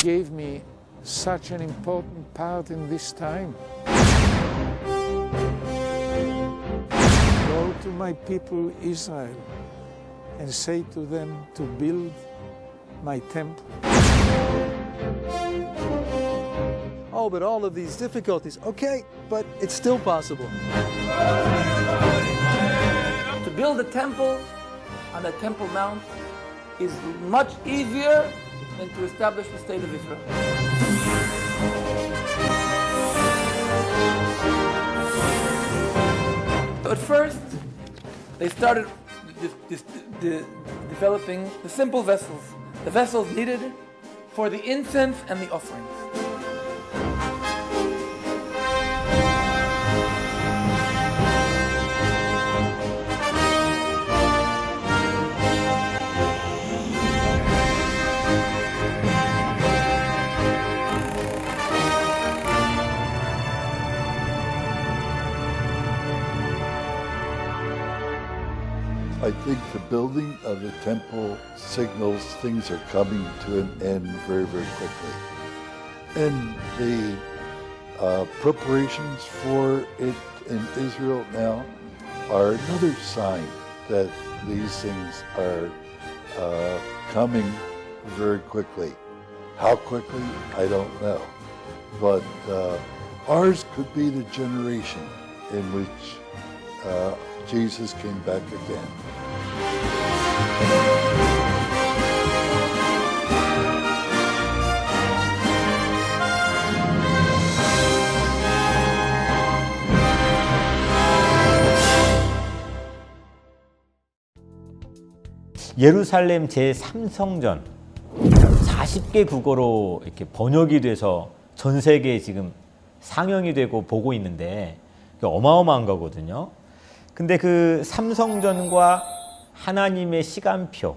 gave me such an important part in this time. Go to my people Israel and say to them to build my temple. Oh, but all of these difficulties, okay, but it's still possible. To build a temple on the Temple Mount is much easier than to establish the state of Israel. So at first, they started developing the simple vessels, the vessels needed for the incense and the offerings. I think the building of the temple signals things are coming to an end very, very quickly. And the preparations for it in Israel now are another sign that these things are coming very quickly. How quickly, I don't know. But ours could be the generation in which Jesus came back again. 예루살렘 제3성전 40개 국어로 이렇게 번역이 돼서 전 세계에 지금 상영이 되고 보고 있는데 어마어마한 거거든요. 근데 그 삼성전과 하나님의 시간표,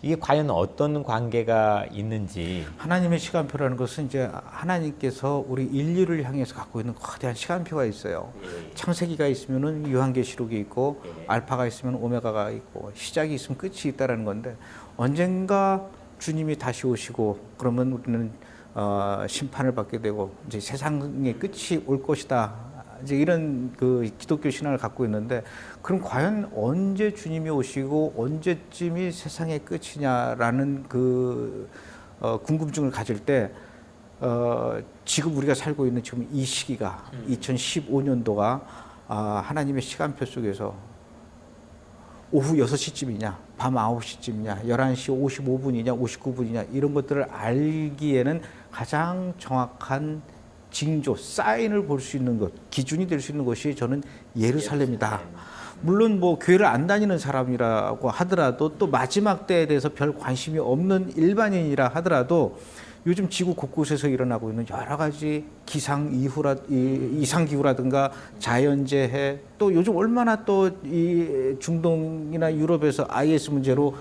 이게 과연 어떤 관계가 있는지. 하나님의 시간표라는 것은 이제 하나님께서 우리 인류를 향해서 갖고 있는 거대한 시간표가 있어요. 창세기가 있으면은 요한계시록이 있고, 알파가 있으면 오메가가 있고, 시작이 있으면 끝이 있다라는 건데, 언젠가 주님이 다시 오시고 그러면 우리는 심판을 받게 되고 이제 세상의 끝이 올 것이다. 이제 이런 그 기독교 신앙을 갖고 있는데, 그럼 과연 언제 주님이 오시고 언제쯤이 세상의 끝이냐라는 그 궁금증을 가질 때 지금 우리가 살고 있는 지금 이 시기가 2015년도가 하나님의 시간표 속에서 오후 6시쯤이냐, 밤 9시쯤이냐, 11시 55분이냐, 59분이냐 이런 것들을 알기에는 가장 정확한 징조, 사인을 볼 수 있는 것, 기준이 될 수 있는 것이 저는 예루살렘이다. 물론 뭐 교회를 안 다니는 사람이라고 하더라도, 또 마지막 때에 대해서 별 관심이 없는 일반인이라 하더라도 요즘 지구 곳곳에서 일어나고 있는 여러 가지 이상기후라든가 자연재해, 또 요즘 얼마나 또 이 중동이나 유럽에서 IS 문제로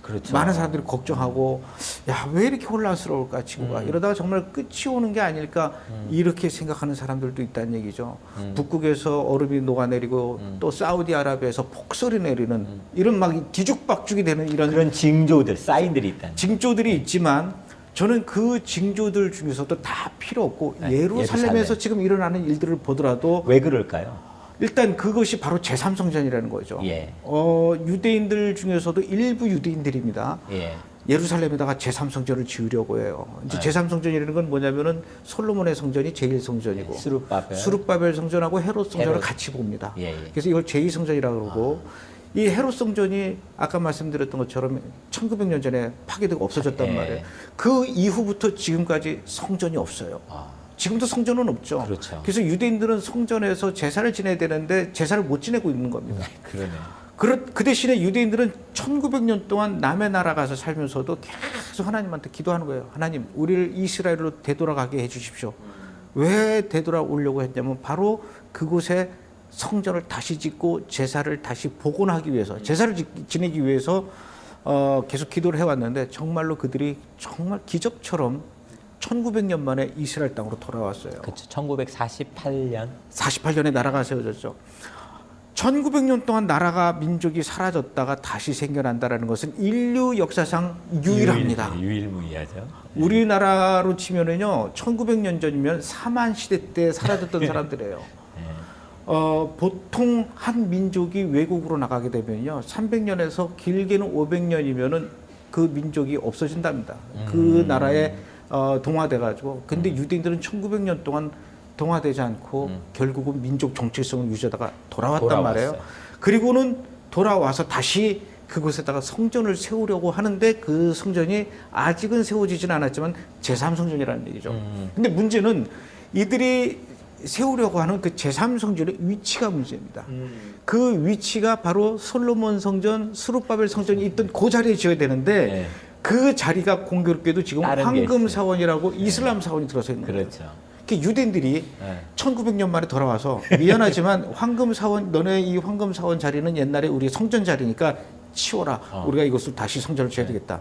그렇죠. 많은 사람들이 걱정하고, 야, 왜 이렇게 혼란스러울까 지구가. 이러다가 정말 끝이 오는 게 아닐까 이렇게 생각하는 사람들도 있다는 얘기죠. 북극에서 얼음이 녹아내리고 또 사우디아라비아에서 폭설이 내리는 이런 막 뒤죽박죽이 되는 이런 그런 징조들, 사인들이 있다는. 징조들이 있지만, 저는 그 징조들 중에서도 다 필요 없고 예루살렘에서 지금 일어나는 일들을 보더라도 왜 그럴까요? 일단 그것이 바로 제3성전이라는 거죠. 예. 유대인들 중에서도 일부 유대인들입니다. 예. 예루살렘에다가 제3성전을 지으려고 해요. 이제 제3성전이라는 건 뭐냐면은 솔로몬의 성전이 제1성전이고, 예, 수룹바벨 성전하고 헤롯 성전을 같이 봅니다. 예, 예. 그래서 이걸 제2성전이라고 그러고, 이 헤롯 성전이 아까 말씀드렸던 것처럼 1900년 전에 파괴되고 없어졌단 예. 말이에요. 그 이후부터 지금까지 성전이 없어요. 지금도 성전은 없죠. 그렇죠. 그래서 유대인들은 성전에서 제사를 지내야 되는데 제사를 못 지내고 있는 겁니다. 그러네. 그 대신에 유대인들은 1900년 동안 남의 나라 가서 살면서도 계속 하나님한테 기도하는 거예요. 하나님, 우리를 이스라엘로 되돌아가게 해주십시오. 왜 되돌아오려고 했냐면 바로 그곳에 성전을 다시 짓고 제사를 다시 복원하기 위해서, 제사를 지내기 위해서 계속 기도를 해왔는데, 정말로 그들이 정말 기적처럼 1900년 만에 이스라엘 땅으로 돌아왔어요. 그렇죠. 1948년. 48년에 나라가 세워졌죠. 1900년 동안 나라가 민족이 사라졌다가 다시 생겨난다라는 것은 인류 역사상 유일합니다. 유일무이하죠. 우리나라로 치면은요, 1900년 전이면 사만 시대 때 사라졌던 사람들이에요. 보통 한 민족이 외국으로 나가게 되면요, 300년에서 길게는 500년이면은 그 민족이 없어진답니다. 그 나라에 동화돼가지고. 근데 유대인들은 1900년 동안 동화되지 않고 결국은 민족 정체성을 유지하다가 돌아왔단 말이에요. 그리고는 돌아와서 다시 그곳에다가 성전을 세우려고 하는데 그 성전이 아직은 세워지진 않았지만 제3성전이라는 얘기죠. 근데 문제는 이들이 세우려고 하는 그 제3성전의 위치가 문제입니다. 그 위치가 바로 솔로몬 성전, 스룹바벨 성전이 있던 그 자리에 지어야 되는데 네. 그 자리가 공교롭게도 지금 다른 게 황금 있어요. 사원이라고 이슬람 사원이 들어서 있는 거예요. 그렇죠. 그 유대인들이 1900년 만에 돌아와서 미안하지만 황금 사원, 너네 이 황금 사원 자리는 옛날에 우리 성전 자리니까 치워라. 우리가 이것을 다시 성전을 지어야 되겠다.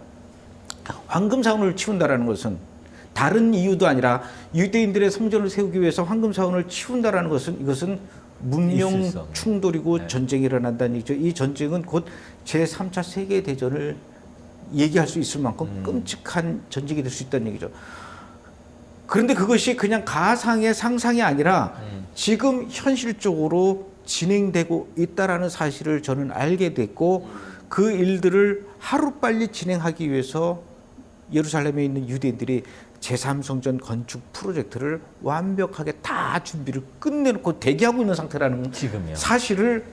황금 사원을 치운다라는 것은 다른 이유도 아니라 유대인들의 성전을 세우기 위해서 황금 사원을 치운다라는 것은 이것은 문명 있을 수 없는. 충돌이고 전쟁이 일어난다는 얘기죠. 이 전쟁은 곧 제3차 세계대전을 얘기할 수 있을 만큼 끔찍한 전쟁이 될 수 있다는 얘기죠. 그런데 그것이 그냥 가상의 상상이 아니라 지금 현실적으로 진행되고 있다라는 사실을 저는 알게 됐고 그 일들을 하루빨리 진행하기 위해서 예루살렘에 있는 유대인들이 제3성전 건축 프로젝트를 완벽하게 다 준비를 끝내놓고 대기하고 있는 상태라는 지금요. 사실을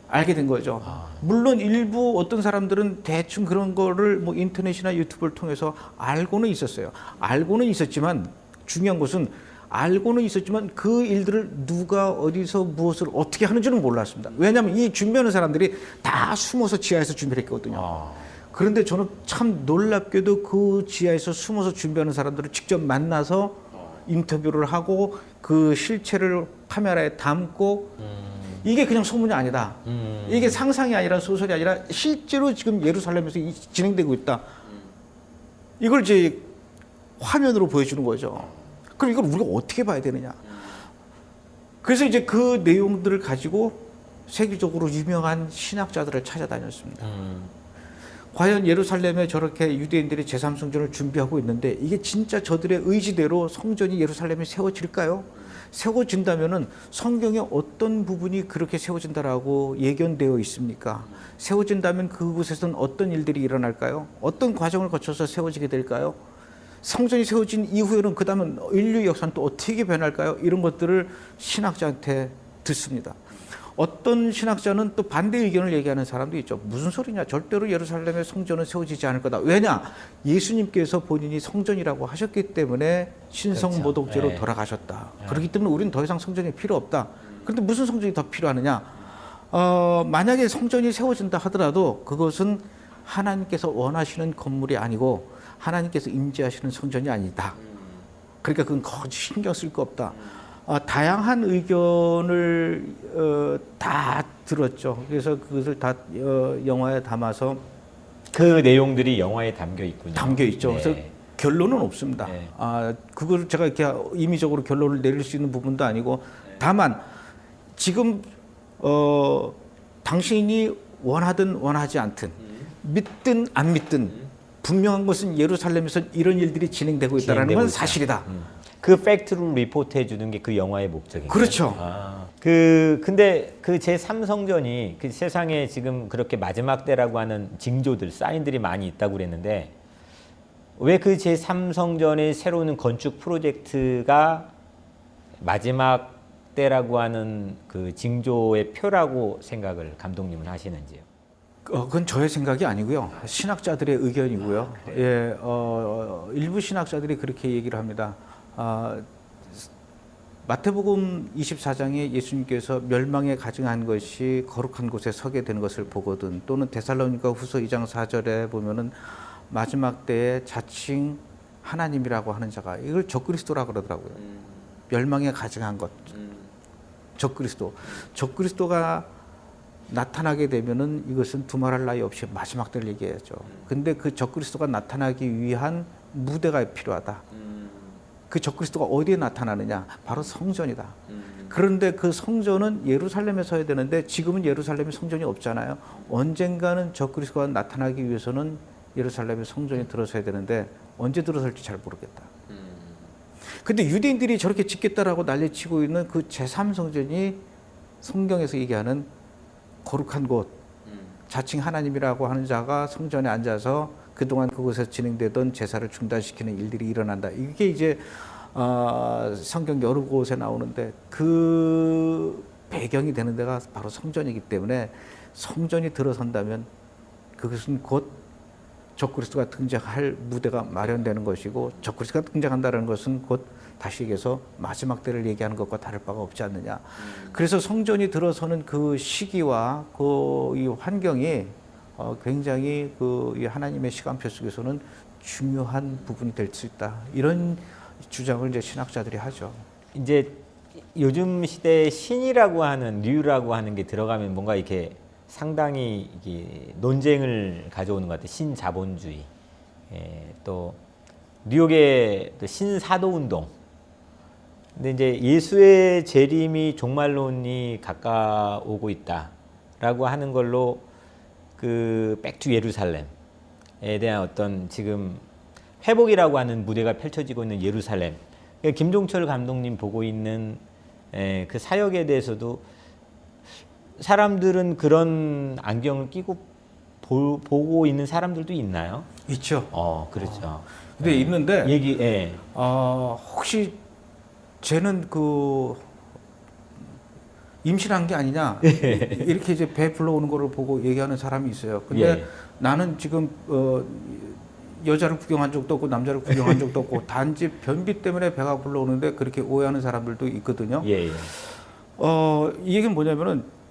알게 된 거죠. 물론 일부 어떤 사람들은 대충 그런 거를 뭐 인터넷이나 유튜브를 통해서 알고는 있었어요. 알고는 있었지만 중요한 것은 알고는 있었지만 그 일들을 누가 어디서 무엇을 어떻게 하는지는 몰랐습니다. 왜냐하면 이 준비하는 사람들이 다 숨어서 지하에서 준비를 했거든요. 그런데 저는 참 놀랍게도 그 지하에서 숨어서 준비하는 사람들을 직접 만나서 인터뷰를 하고 그 실체를 카메라에 담고 이게 그냥 소문이 아니다. 이게 상상이 아니라 소설이 아니라 실제로 지금 예루살렘에서 진행되고 있다. 이걸 이제 화면으로 보여주는 거죠. 그럼 이걸 우리가 어떻게 봐야 되느냐. 그래서 이제 그 내용들을 가지고 세계적으로 유명한 신학자들을 찾아다녔습니다. 과연 예루살렘에 저렇게 유대인들이 제3성전을 준비하고 있는데 이게 진짜 저들의 의지대로 성전이 예루살렘에 세워질까요? 세워진다면은 성경에 어떤 부분이 그렇게 세워진다라고 예견되어 있습니까? 세워진다면 그곳에서는 어떤 일들이 일어날까요? 어떤 과정을 거쳐서 세워지게 될까요? 성전이 세워진 이후에는 그 다음은 인류 역사는 또 어떻게 변할까요? 이런 것들을 신학자한테 듣습니다. 어떤 신학자는 또 반대 의견을 얘기하는 사람도 있죠. 무슨 소리냐? 절대로 예루살렘의 성전은 세워지지 않을 거다. 왜냐? 예수님께서 본인이 성전이라고 하셨기 때문에 신성모독죄로 그렇죠. 돌아가셨다. 그렇기 때문에 우리는 더 이상 성전이 필요 없다. 그런데 무슨 성전이 더 필요하느냐? 만약에 성전이 세워진다 하더라도 그것은 하나님께서 원하시는 건물이 아니고 하나님께서 임재하시는 성전이 아니다. 그러니까 그건 거의 신경 쓸 거 없다. 다양한 의견을 다 들었죠. 그래서 그것을 다 영화에 담아서 그 내용들이 영화에 담겨 있군요. 담겨 있죠. 네. 그래서 결론은 없습니다. 네. 그걸 제가 이렇게 임의적으로 결론을 내릴 수 있는 부분도 아니고 다만 지금 당신이 원하든 원하지 않든 믿든 안 믿든 분명한 것은 예루살렘에서 이런 일들이 진행되고 있다는 건 사실이다. 그 팩트를 리포트해 주는 게 그 영화의 목적이에요. 그렇죠. 근데 그 제3성전이 그 세상에 지금 그렇게 마지막 때라고 하는 징조들, 사인들이 많이 있다고 그랬는데 왜 그 제3성전의 새로운 건축 프로젝트가 마지막 때라고 하는 그 징조의 표라고 생각을 감독님은 하시는지요? 그건 저의 생각이 아니고요. 신학자들의 의견이고요. 예, 일부 신학자들이 그렇게 얘기를 합니다. 마태복음 24장에 예수님께서 멸망에 가증한 것이 거룩한 곳에 서게 되는 것을 보거든, 또는 데살로니가 후서 2장 4절에 보면은 마지막 때에 자칭 하나님이라고 하는 자가, 이걸 적그리스도라고 그러더라고요. 멸망에 가증한 것. 적그리스도. 적그리스도가 나타나게 되면은 이것은 두말할 나위 없이 마지막 때를 얘기해야죠. 근데 그 적그리스도가 나타나기 위한 무대가 필요하다. 그 적그리스도가 어디에 나타나느냐? 바로 성전이다. 그런데 그 성전은 예루살렘에 서야 되는데 지금은 예루살렘에 성전이 없잖아요. 언젠가는 적그리스도가 나타나기 위해서는 예루살렘에 성전이 들어서야 되는데 언제 들어설지 잘 모르겠다. 근데 유대인들이 저렇게 짓겠다라고 난리치고 있는 그 제3성전이 성경에서 얘기하는 거룩한 곳, 자칭 하나님이라고 하는 자가 성전에 앉아서 그동안 그곳에서 진행되던 제사를 중단시키는 일들이 일어난다. 이게 이제 성경 여러 곳에 나오는데 그 배경이 되는 데가 바로 성전이기 때문에 성전이 들어선다면 그것은 곧 적그리스도가 등장할 무대가 마련되는 것이고 적그리스도가 등장한다는 것은 곧 다시 얘기해서 마지막 때를 얘기하는 것과 다를 바가 없지 않느냐. 그래서 성전이 들어서는 그 시기와 그 이 환경이 굉장히 그 이 하나님의 시간표 속에서는 중요한 부분이 될 수 있다. 이런 주장을 이제 신학자들이 하죠. 이제 요즘 시대에 신이라고 하는 류라고 하는 게 들어가면 뭔가 이렇게 상당히 이게 논쟁을 가져오는 것 같아요. 신자본주의, 또 뉴욕의 또 신사도 운동. 근데 이제 예수의 재림이 종말론이 가까우고 있다라고 하는 걸로 그 백투 예루살렘에 대한 어떤 지금 회복이라고 하는 무대가 펼쳐지고 있는 예루살렘. 김종철 감독님 보고 있는 그 사역에 대해서도 사람들은 그런 안경을 끼고 보고 있는 사람들도 있나요? 있죠. 그렇죠. 근데 있는데 얘기, 혹시 쟤는 그 임신한 게 아니냐 이렇게 이제 배 불러오는 거를 보고 얘기하는 사람이 있어요. 근데 예. 나는 지금 여자를 구경한 적도 없고 남자를 구경한 적도 없고 단지 변비 때문에 배가 불러오는데 그렇게 오해하는 사람들도 있거든요. 예, 예. 이 얘기는 뭐냐면은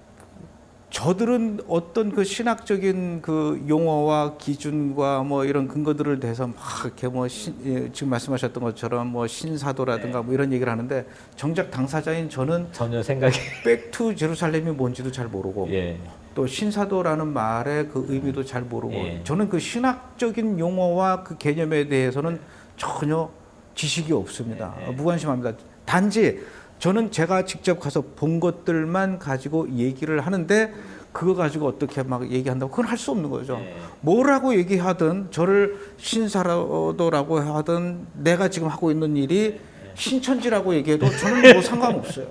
저들은 어떤 그 신학적인 그 용어와 기준과 뭐 이런 근거들을 대해서 막 이렇게 뭐 지금 말씀하셨던 것처럼 뭐 신사도라든가 뭐 이런 얘기를 하는데 정작 당사자인 저는 전혀 생각이 백투 제루살렘이 뭔지도 잘 모르고 예. 또 신사도라는 말의 그 의미도 잘 모르고 예. 저는 그 신학적인 용어와 그 개념에 대해서는 전혀 지식이 없습니다. 무관심합니다. 단지 저는 제가 직접 가서 본 것들만 가지고 얘기를 하는데 그거 가지고 어떻게 막 얘기한다고 그건 할 수 없는 거죠. 뭐라고 얘기하든 저를 신사도라고 하든 내가 지금 하고 있는 일이 신천지라고 얘기해도 저는 뭐 상관없어요.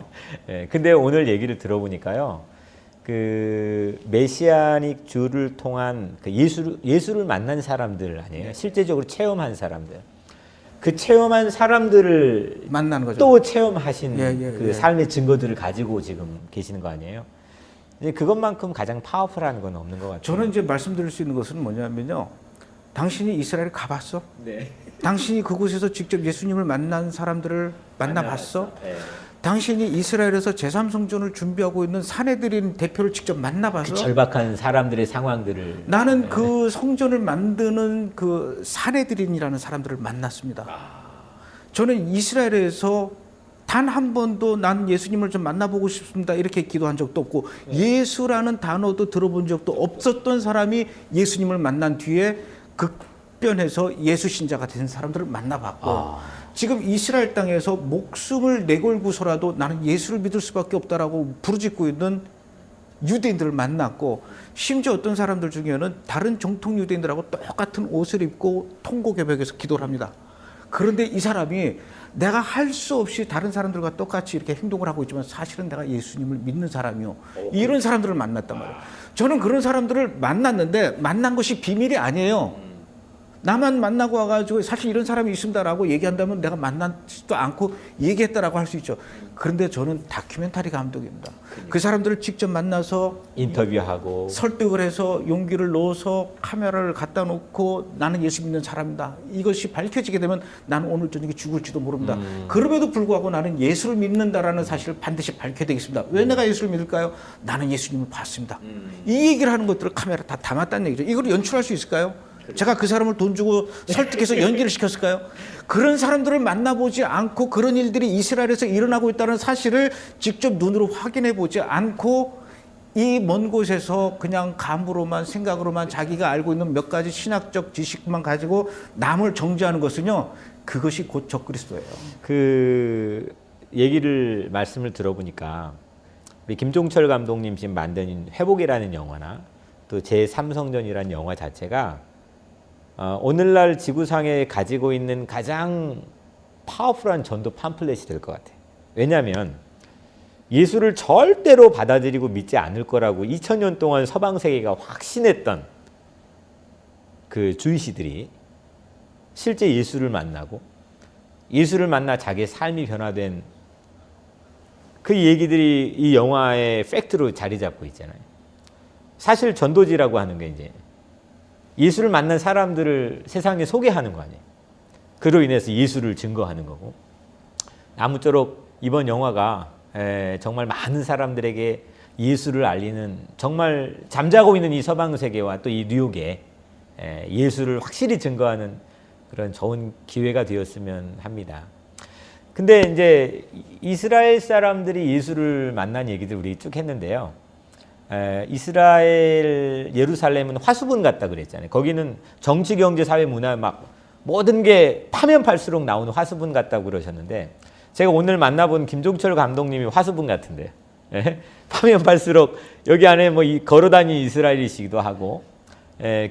예, 근데 오늘 얘기를 들어보니까요, 그 메시아닉 주를 통한 그 예수를 만난 사람들 아니에요? 실제적으로 체험한 사람들. 그 체험한 사람들을 만나는 거죠. 또 체험하신 예. 그 삶의 증거들을 가지고 지금 계시는 거 아니에요? 이제 그것만큼 가장 파워풀한 건 없는 것 같아요. 저는 이제 말씀드릴 수 있는 것은 뭐냐면요. 당신이 이스라엘 가봤어? 네. 당신이 그곳에서 직접 예수님을 만난 사람들을 만나봤어? 네. 당신이 이스라엘에서 제3성전을 준비하고 있는 사내들인 대표를 직접 만나봐서? 그 절박한 사람들의 상황들을 나는 그 성전을 만드는 그 사내들인이라는 사람들을 만났습니다. 저는 이스라엘에서 단 한 번도 난 예수님을 좀 만나보고 싶습니다 이렇게 기도한 적도 없고 예수라는 단어도 들어본 적도 없었던 사람이 예수님을 만난 뒤에 극변해서 예수 신자가 된 사람들을 만나봤고 지금 이스라엘 땅에서 목숨을 내걸고서라도 나는 예수를 믿을 수밖에 없다라고 부르짖고 있는 유대인들을 만났고 심지어 어떤 사람들 중에는 다른 정통 유대인들하고 똑같은 옷을 입고 통곡개벽에서 기도를 합니다. 그런데 이 사람이 내가 할 수 없이 다른 사람들과 똑같이 이렇게 행동을 하고 있지만 사실은 내가 예수님을 믿는 사람이요. 이런 사람들을 만났단 말이에요. 저는 그런 사람들을 만났는데 만난 것이 비밀이 아니에요. 나만 만나고 와가지고 사실 이런 사람이 있습니다라고 얘기한다면 내가 만나지도 않고 얘기했다라고 할 수 있죠. 그런데 저는 다큐멘터리 감독입니다. 그 사람들을 직접 만나서 인터뷰하고 설득을 해서 용기를 넣어서 카메라를 갖다 놓고 나는 예수 믿는 사람이다. 이것이 밝혀지게 되면 나는 오늘 저녁에 죽을지도 모릅니다. 그럼에도 불구하고 나는 예수를 믿는다라는 사실을 반드시 밝혀야 되겠습니다. 왜 내가 예수를 믿을까요? 나는 예수님을 봤습니다. 이 얘기를 하는 것들을 카메라 다 담았다는 얘기죠. 이걸 연출할 수 있을까요? 제가 그 사람을 돈 주고 설득해서 연기를 시켰을까요? 그런 사람들을 만나보지 않고 그런 일들이 이스라엘에서 일어나고 있다는 사실을 직접 눈으로 확인해 보지 않고 이 먼 곳에서 그냥 감으로만 생각으로만 자기가 알고 있는 몇 가지 신학적 지식만 가지고 남을 정죄하는 것은요. 그것이 곧 적그리스도예요. 그 말씀을 들어보니까 우리 김종철 감독님 지금 만든 회복이라는 영화나 또 제3성전이라는 영화 자체가 오늘날 지구상에 가지고 있는 가장 파워풀한 전도 팜플렛이 될 것 같아요. 왜냐하면 예수를 절대로 받아들이고 믿지 않을 거라고 2000년 동안 서방 세계가 확신했던 그 주이시들이 실제 예수를 만나고 예수를 만나 자기의 삶이 변화된 그 얘기들이 이 영화의 팩트로 자리 잡고 있잖아요. 사실 전도지라고 하는 게 이제 예수를 만난 사람들을 세상에 소개하는 거 아니에요. 그로 인해서 예수를 증거하는 거고, 아무쪼록 이번 영화가 정말 많은 사람들에게 예수를 알리는, 정말 잠자고 있는 이 서방 세계와 또 이 뉴욕에 예수를 확실히 증거하는 그런 좋은 기회가 되었으면 합니다. 근데 이제 이스라엘 사람들이 예수를 만난 얘기들 우리 쭉 했는데요. 이스라엘 예루살렘은 화수분 같다 그랬잖아요. 거기는 정치, 경제, 사회, 문화 막 모든 게 파면 팔수록 나오는 화수분 같다고 그러셨는데, 제가 오늘 만나본 김종철 감독님이 화수분 같은데, 파면 팔수록 여기 안에 뭐 걸어다니는 이스라엘이시기도 하고,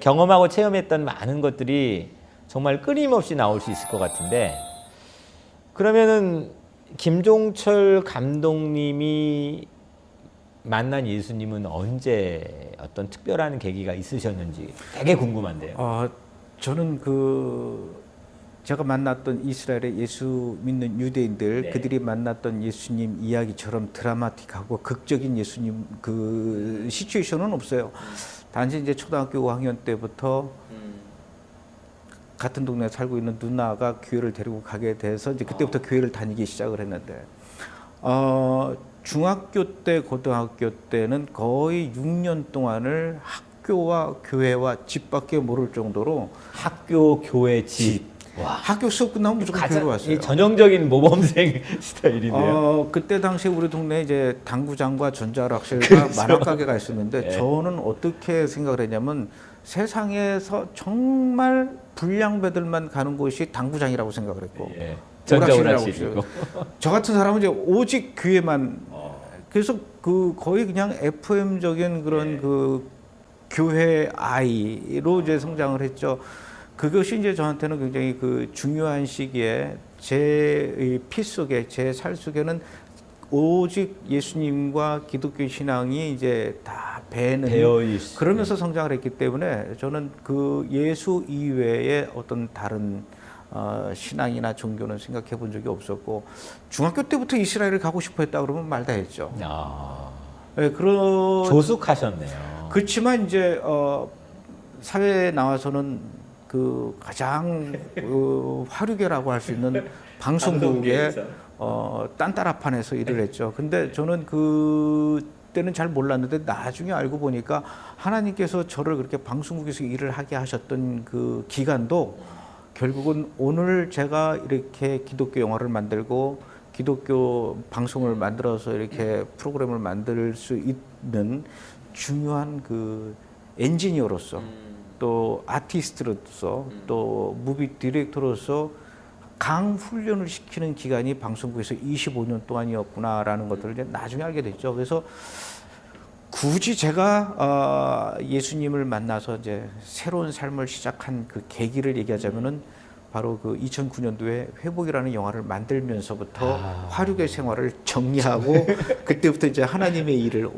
경험하고 체험했던 많은 것들이 정말 끊임없이 나올 수 있을 것 같은데, 그러면은 김종철 감독님이 만난 예수님은 언제 어떤 특별한 계기가 있으셨는지 되게 궁금한데요. 저는 제가 만났던 이스라엘의 예수 믿는 유대인들, 네. 그들이 만났던 예수님 이야기처럼 드라마틱하고 극적인 예수님 그 시츄에이션은 없어요. 단지 이제 초등학교 5학년 때부터 같은 동네에 살고 있는 누나가 교회를 데리고 가게 돼서 이제 그때부터 교회를 다니기 시작을 했는데, 중학교 때, 고등학교 때는 거의 6년 동안을 학교와 교회와 집밖에 모를 정도로 학교, 교회, 집. 와, 학교 수업 끝나면 무조건 교회로 왔어요. 전형적인 모범생 스타일이네요. 그때 당시 우리 동네에 이제 당구장과 전자락실과 만화가게가 있었는데, 네. 저는 어떻게 생각을 했냐면 세상에서 정말 불량배들만 가는 곳이 당구장이라고 생각을 했고, 예. 오락실이라고 전자오락실이고. 저 같은 사람은 이제 오직 교회만, 그래서 거의 그냥 FM적인 그런 그 교회 아이로 이제 성장을 했죠. 그것이 이제 저한테는 굉장히 그 중요한 시기에 제 피 속에, 제 살 속에는 오직 예수님과 기독교 신앙이 이제 다 배는, 그러면서 성장을 했기 때문에 저는 그 예수 이외의 어떤 다른 신앙이나 종교는 생각해 본 적이 없었고, 중학교 때부터 이스라엘을 가고 싶어 했다 그러면 말 다 했죠. 네, 조숙하셨네요. 그렇지만 이제 사회에 나와서는 그 가장 화류계라고 할 수 있는 방송국의 딴따라판에서 일을 했죠. 근데 저는 그때는 잘 몰랐는데 나중에 알고 보니까 하나님께서 저를 그렇게 방송국에서 일을 하게 하셨던 그 기간도 결국은 오늘 제가 이렇게 기독교 영화를 만들고 기독교 방송을 만들어서 이렇게 프로그램을 만들 수 있는 중요한 그 엔지니어로서, 또 아티스트로서, 또 무비 디렉터로서 강 훈련을 시키는 기간이 방송국에서 25년 동안이었구나라는 것들을 이제 나중에 알게 됐죠. 그래서 굳이 제가 예수님을 만나서 이제 새로운 삶을 시작한 그 계기를 얘기하자면은 바로 그 2009년도에 회복이라는 영화를 만들면서부터 화류계 생활을 정리하고 그때부터 이제 하나님의 일을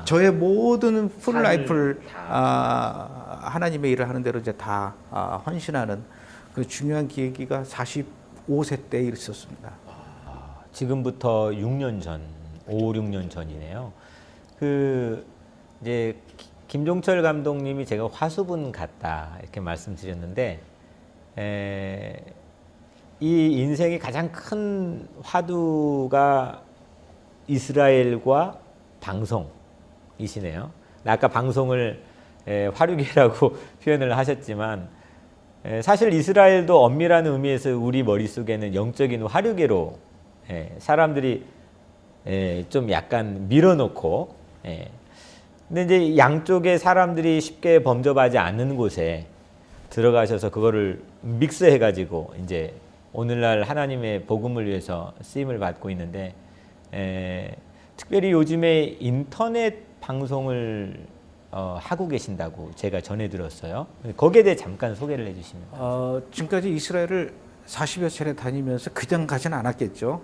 저의 모든 풀 라이프를 하나님의 일을 하는 대로 이제 다 헌신하는 그 중요한 계기가 45세 때 있었습니다. 지금부터 6년 전, 5, 6년 전이네요. 그 이제 김종철 감독님이 제가 화수분 같다 이렇게 말씀드렸는데, 이 인생의 가장 큰 화두가 이스라엘과 방송이시네요. 아까 방송을 화류계라고 표현을 하셨지만, 사실 이스라엘도 엄밀한 의미에서 우리 머릿속에는 영적인 화류계로 사람들이 좀 약간 밀어놓고, 근데 이제 양쪽의 사람들이 쉽게 범접하지 않는 곳에 들어가셔서 그거를 믹스해가지고 이제 오늘날 하나님의 복음을 위해서 쓰임을 받고 있는데 특별히 요즘에 인터넷 방송을 하고 계신다고 제가 전해 들었어요. 거기에 대해 잠깐 소개를 해주시면. 지금까지 이스라엘을 40여 차례 다니면서 그냥 가지는 않았겠죠.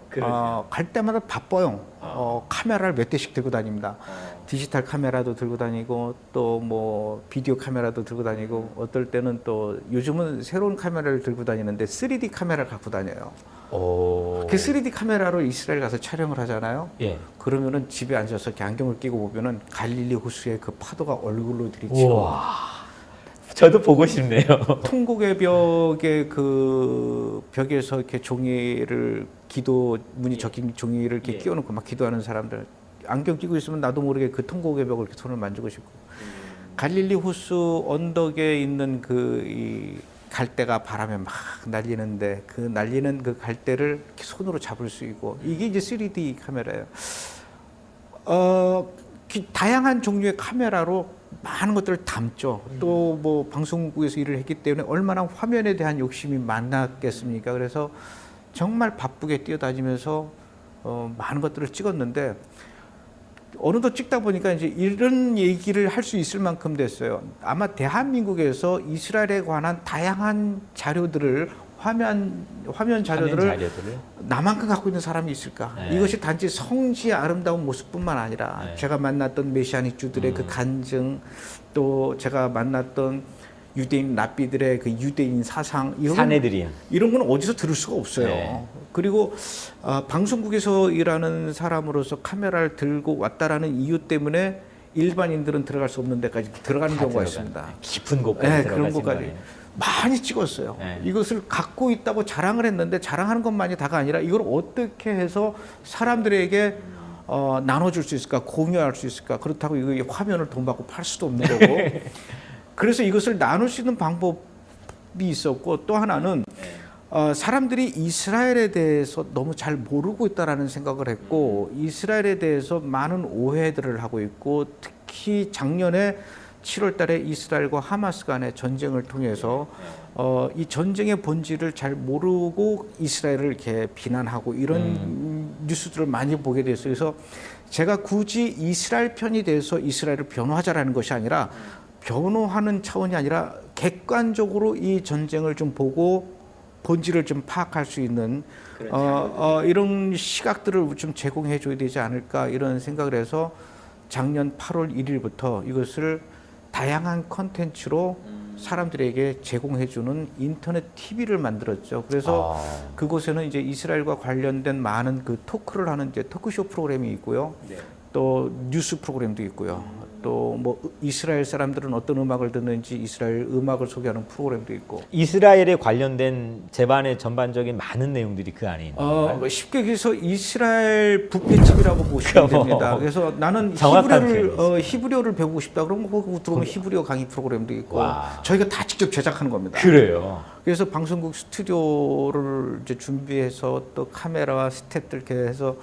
갈 때마다 바빠요. 카메라를 몇 대씩 들고 다닙니다. 디지털 카메라도 들고 다니고 또 뭐 비디오 카메라도 들고 다니고 어떨 때는 또 요즘은 새로운 카메라를 들고 다니는데 3D 카메라를 갖고 다녀요. 그 3D 카메라로 이스라엘 가서 촬영을 하잖아요. 예. 그러면은 집에 앉아서 이렇게 안경을 끼고 보면은 갈릴리 호수의 그 파도가 얼굴로 들이치고 저도 보고 싶네요. 통곡의 벽에 그 벽에서 이렇게 종이를 기도 문이 적힌 종이를 이렇게 끼워놓고 막 기도하는 사람들 안경 끼고 있으면 나도 모르게 그 통곡의 벽을 이렇게 손을 만지고 싶고 갈릴리 호수 언덕에 있는 그 이 갈대가 바람에 막 날리는데 그 날리는 그 갈대를 이렇게 손으로 잡을 수 있고 이게 이제 3D 카메라예요. 다양한 종류의 카메라로 많은 것들을 담죠. 또 뭐 방송국에서 일을 했기 때문에 얼마나 화면에 대한 욕심이 많았겠습니까? 그래서 정말 바쁘게 뛰어다니면서 많은 것들을 찍었는데 어느덧 찍다 보니까 이제 이런 얘기를 할 수 있을 만큼 됐어요. 아마 대한민국에서 이스라엘에 관한 다양한 자료들을 화면 자료들을 나만큼 갖고 있는 사람이 있을까? 네. 이것이 단지 성지의 아름다운 모습뿐만 아니라 제가 만났던 메시아닉주들의 그 간증, 또 제가 만났던 유대인 랍비들의 그 유대인 사상 사내들이야. 이런 건 어디서 들을 수가 없어요. 네. 그리고 방송국에서 일하는 사람으로서 카메라를 들고 왔다라는 이유 때문에 일반인들은 들어갈 수 없는 데까지 들어가는 경우가 있습니다. 깊은 곳까지 네, 들어가신 그런 곳까지 거예요. 많이 찍었어요. 네. 이것을 갖고 있다고 자랑을 했는데 자랑하는 것만이 다가 아니라 이걸 어떻게 해서 사람들에게 나눠줄 수 있을까, 공유할 수 있을까. 그렇다고 이거 화면을 돈 받고 팔 수도 없는 거고. 그래서 이것을 나눌 수 있는 방법이 있었고 또 하나는 사람들이 이스라엘에 대해서 너무 잘 모르고 있다라는 생각을 했고 이스라엘에 대해서 많은 오해들을 하고 있고 특히 작년에 7월 달에 이스라엘과 하마스 간의 전쟁을 통해서 이 전쟁의 본질을 잘 모르고 이스라엘을 이렇게 비난하고 이런 뉴스들을 많이 보게 됐어요. 그래서 제가 굳이 이스라엘 편이 돼서 이스라엘을 변호하자라는 것이 아니라 변호하는 차원이 아니라 객관적으로 이 전쟁을 좀 보고 본질을 좀 파악할 수 있는 이런 시각들을 좀 제공해 줘야 되지 않을까 이런 생각을 해서 작년 8월 1일부터 이것을 다양한 컨텐츠로 사람들에게 제공해 주는 인터넷 TV를 만들었죠. 그래서 그곳에는 이제 이스라엘과 관련된 많은 그 토크를 하는 이제 토크쇼 프로그램이 있고요. 또 뉴스 프로그램도 있고요. 또 뭐 이스라엘 사람들은 어떤 음악을 듣는지 이스라엘 음악을 소개하는 프로그램도 있고. 이스라엘에 관련된 제반의 전반적인 많은 내용들이 그 안에 있는 건가요? 쉽게 얘기해서 이스라엘 뷔페집이라고 보시면 됩니다. 그래서 나는 히브리어를 배우고 싶다. 그럼 거기 들어오면 히브리어 강의 프로그램도 있고. 와. 저희가 다 직접 제작하는 겁니다. 그래요. 그래서 방송국 스튜디오를 이제 준비해서 또 카메라와 스태프들 이렇게 해서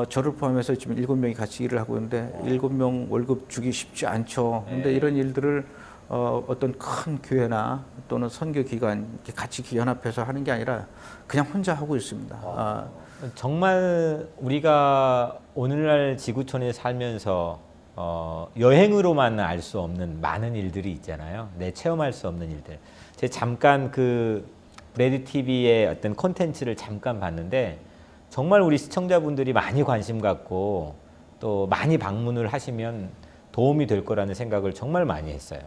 저를 포함해서 지금 7명이 같이 일을 하고 있는데 7명 월급 주기 쉽지 않죠. 근데 이런 일들을 어떤 큰 교회나 또는 선교기관 이렇게 같이 연합해서 하는 게 아니라 그냥 혼자 하고 있습니다. 정말 우리가 오늘날 지구촌에 살면서 여행으로만 알 수 없는 많은 일들이 있잖아요. 내 체험할 수 없는 일들. 제가 잠깐 그 브레드 TV의 어떤 콘텐츠를 잠깐 봤는데 정말 우리 시청자분들이 많이 관심 갖고 또 많이 방문을 하시면 도움이 될 거라는 생각을 정말 많이 했어요.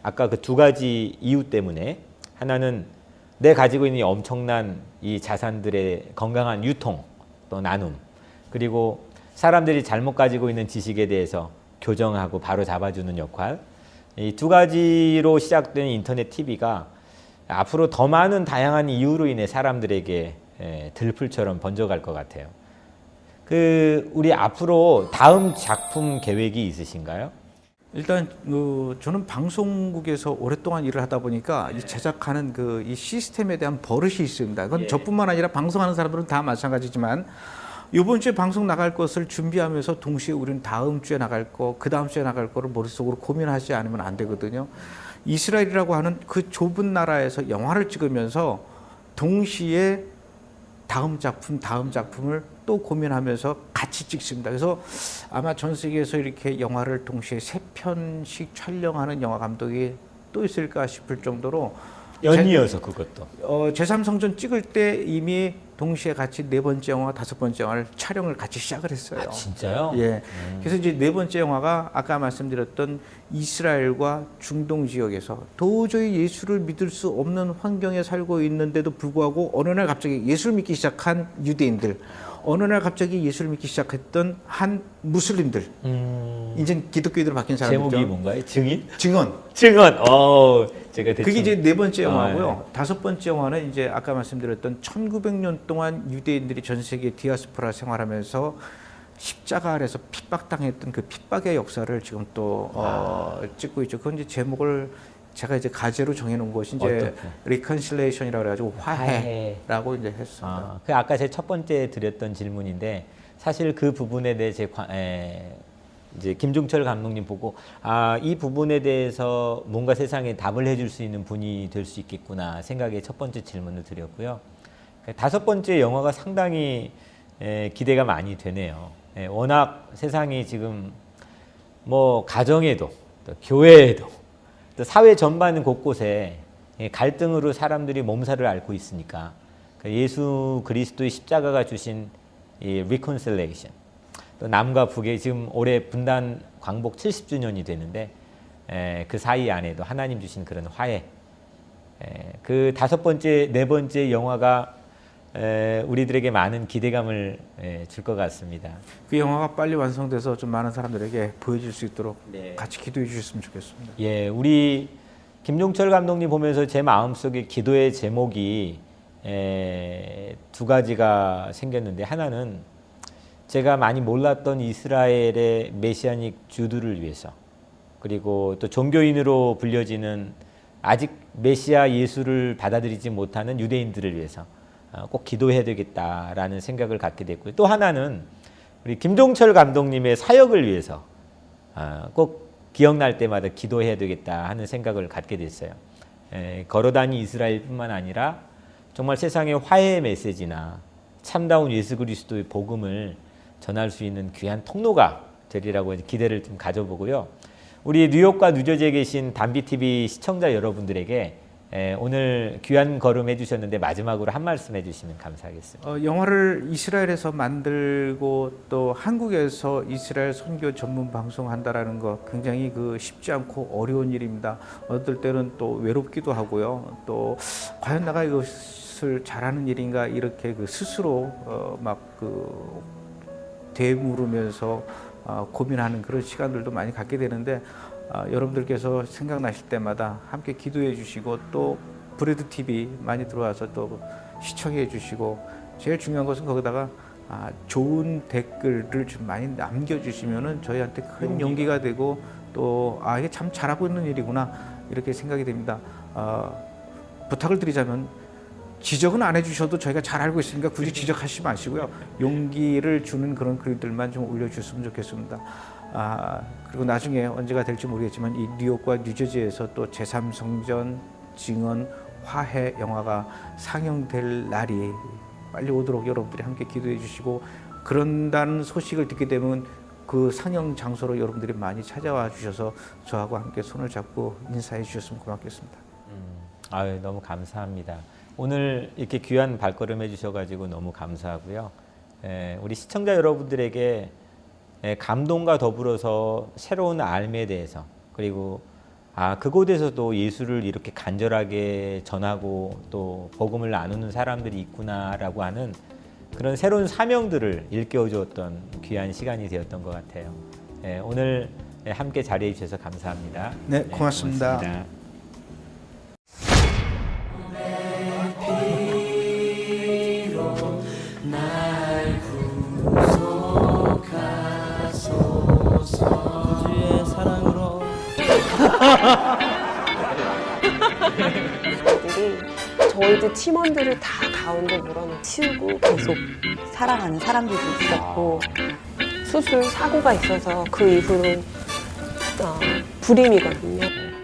아까 그 두 가지 이유 때문에 하나는 내 가지고 있는 이 엄청난 이 자산들의 건강한 유통 또 나눔 그리고 사람들이 잘못 가지고 있는 지식에 대해서 교정하고 바로 잡아주는 역할 이 두 가지로 시작된 인터넷 TV가 앞으로 더 많은 다양한 이유로 인해 사람들에게 들풀처럼 번져갈 것 같아요. 우리 앞으로 다음 작품 계획이 있으신가요? 일단 저는 방송국에서 오랫동안 일을 하다 보니까 이 제작하는 이 시스템에 대한 버릇이 있습니다. 그건 저뿐만 아니라 방송하는 사람들은 다 마찬가지지만 이번 주에 방송 나갈 것을 준비하면서 동시에 우리는 다음 주에 나갈 거, 그 다음 주에 나갈 거를 머릿속으로 고민하지 않으면 안 되거든요. 이스라엘이라고 하는 그 좁은 나라에서 영화를 찍으면서 동시에 다음 작품을 또 고민하면서 같이 찍습니다. 그래서 아마 전 세계에서 이렇게 영화를 동시에 3편씩 촬영하는 영화 감독이 또 있을까 싶을 정도로 연이어서 그것도. 제3성전 찍을 때 이미 동시에 같이 4번째 영화, 5번째 영화를 촬영을 같이 시작을 했어요. 아, 진짜요? 예. 그래서 이제 4번째 영화가 아까 말씀드렸던 이스라엘과 중동 지역에서 도저히 예수를 믿을 수 없는 환경에 살고 있는데도 불구하고 어느 날 갑자기 예수를 믿기 시작한 유대인들, 어느 날 갑자기 예수를 믿기 시작했던 한 무슬림들, 이제 기독교인으로 바뀐 사람들죠. 제목이 뭔가요? 증인? 증언. 증언. 제가 대충. 그게 이제 4번째 영화고요. 네. 5번째 영화는 이제 아까 말씀드렸던 1900년 동안 유대인들이 전 세계 디아스포라 생활하면서 십자가 아래서 핍박당했던 그 핍박의 역사를 지금 또 찍고 있죠. 그건 이제 제목을 제가 이제 가제로 정해놓은 것이 이제 어떻게? 리컨실레이션이라고 그래가지고 화해라고 이제 했습니다. 그 아까 제 첫 번째 드렸던 질문인데 사실 그 부분에 대해 이제 김종철 감독님 보고 이 부분에 대해서 뭔가 세상에 답을 해줄 수 있는 분이 될 수 있겠구나 생각에 첫 번째 질문을 드렸고요. 5번째 영화가 상당히 기대가 많이 되네요. 워낙 세상이 지금 뭐 가정에도 또 교회에도 또 사회 전반 곳곳에 갈등으로 사람들이 몸살을 앓고 있으니까 예수 그리스도의 십자가가 주신 이 reconciliation, 또 남과 북의 지금 올해 분단 광복 70주년이 되는데 그 사이 안에도 하나님 주신 그런 화해, 그 5번째, 4번째 영화가 우리들에게 많은 기대감을 줄 것 같습니다. 그 영화가 빨리 완성돼서 좀 많은 사람들에게 보여줄 수 있도록 네. 같이 기도해 주셨으면 좋겠습니다. 예, 우리 김종철 감독님 보면서 제 마음속에 기도의 제목이 2가지가 생겼는데, 하나는 제가 많이 몰랐던 이스라엘의 메시아닉 주들을 위해서, 그리고 또 종교인으로 불려지는 아직 메시아 예수를 받아들이지 못하는 유대인들을 위해서 꼭 기도해야 되겠다라는 생각을 갖게 됐고요. 또 하나는 우리 김종철 감독님의 사역을 위해서 꼭 기억날 때마다 기도해야 되겠다 하는 생각을 갖게 됐어요. 걸어다니 이스라엘뿐만 아니라 정말 세상의 화해의 메시지나 참다운 예수 그리스도의 복음을 전할 수 있는 귀한 통로가 되리라고 기대를 좀 가져보고요. 우리 뉴욕과 뉴저지에 계신 담비TV 시청자 여러분들에게 오늘 귀한 걸음 해주셨는데 마지막으로 한 말씀 해주시면 감사하겠습니다. 영화를 이스라엘에서 만들고 또 한국에서 이스라엘 선교 전문 방송한다라는 거 굉장히 쉽지 않고 어려운 일입니다. 어떨 때는 또 외롭기도 하고요. 또 과연 내가 이것을 잘하는 일인가 이렇게 스스로 되물으면서 고민하는 그런 시간들도 많이 갖게 되는데, 여러분들께서 생각나실 때마다 함께 기도해 주시고 또 브레드 TV 많이 들어와서 또 시청해 주시고, 제일 중요한 것은 거기다가 좋은 댓글을 좀 많이 남겨주시면은 저희한테 큰 용기가 되고 또 이게 참 잘하고 있는 일이구나 이렇게 생각이 됩니다. 부탁을 드리자면 지적은 안 해주셔도 저희가 잘 알고 있으니까 굳이 지적하시지 마시고요. 용기를 주는 그런 글들만 좀 올려주셨으면 좋겠습니다. 그리고 나중에 언제가 될지 모르겠지만 이 뉴욕과 뉴저지에서 또 제3성전 증언 화해 영화가 상영될 날이 빨리 오도록 여러분들이 함께 기도해 주시고, 그런다는 소식을 듣게 되면 그 상영 장소로 여러분들이 많이 찾아와 주셔서 저하고 함께 손을 잡고 인사해 주셨으면 고맙겠습니다. 너무 감사합니다. 오늘 이렇게 귀한 발걸음 해주셔가지고 너무 감사하고요. 우리 시청자 여러분들에게 감동과 더불어서 새로운 삶에 대해서, 그리고 그곳에서도 예수를 이렇게 간절하게 전하고 또 복음을 나누는 사람들이 있구나라고 하는 그런 새로운 사명들을 일깨워 주었던 귀한 시간이 되었던 것 같아요. 오늘 함께 자리해 주셔서 감사합니다. 네, 고맙습니다. 고맙습니다. 주의 사랑으로 아이들이 저희도 팀원들을 다 가운데 몰아넣고 치우고 계속 살아가는 사람들도 있었고, 수술 사고가 있어서 그 이후로 불임이거든요.